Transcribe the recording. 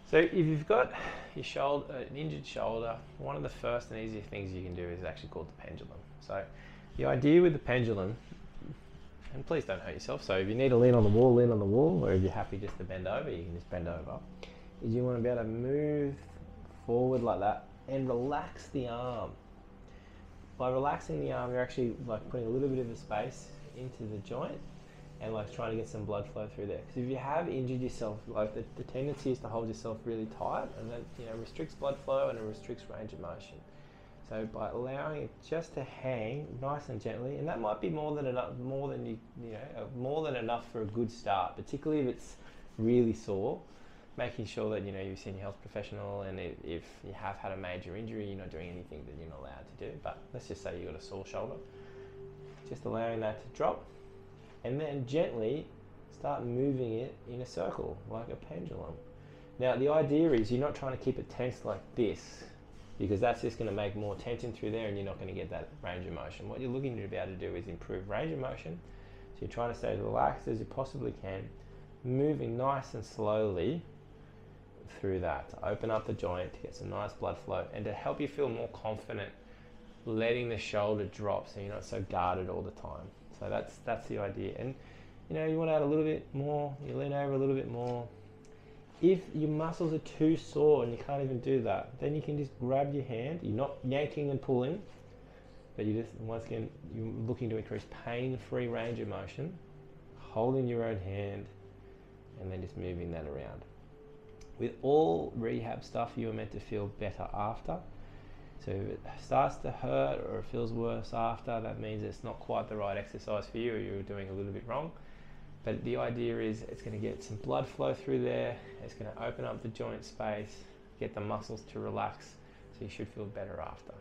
So if you've got your shoulder, an injured shoulder, one of the first and easiest things you can do is actually called the pendulum. So the idea with the pendulum, and please don't hurt yourself, so if you need to lean on the wall, lean on the wall, or if you're happy just to bend over, you can just bend over, is you want to be able to move forward like that and relax the arm. By relaxing the arm, you're actually like putting a little bit of a space into the joint and like trying to get some blood flow through there. Because if you have injured yourself, like the tendency is to hold yourself really tight, and that restricts blood flow and it restricts range of motion. So by allowing it just to hang nice and gently, and that might be more than enough, more than enough for a good start, particularly if it's really sore. Making sure that you've seen your health professional, and if you have had a major injury, you're not doing anything that you're not allowed to do. But let's just say you've got a sore shoulder, just allowing that to drop, and then gently start moving it in a circle like a pendulum. Now the idea is you're not trying to keep it tense like this, because that's just going to make more tension through there and you're not going to get that range of motion. What you're looking to be able to do is improve range of motion. So you're trying to stay as relaxed as you possibly can, moving nice and slowly through that to open up the joint, to get some nice blood flow, and to help you feel more confident letting the shoulder drop so you're not so guarded all the time. So that's the idea. And you want to add a little bit more, you lean over a little bit more. If your muscles are too sore and you can't even do that, then you can just grab your hand. You're not yanking and pulling, but you just, once again, you're looking to increase pain-free range of motion, holding your own hand, and then just moving that around. With all rehab stuff, you are meant to feel better after. So if it starts to hurt or it feels worse after, that means it's not quite the right exercise for you, or you're doing a little bit wrong. But the idea is it's going to get some blood flow through there, it's going to open up the joint space, get the muscles to relax, so you should feel better after.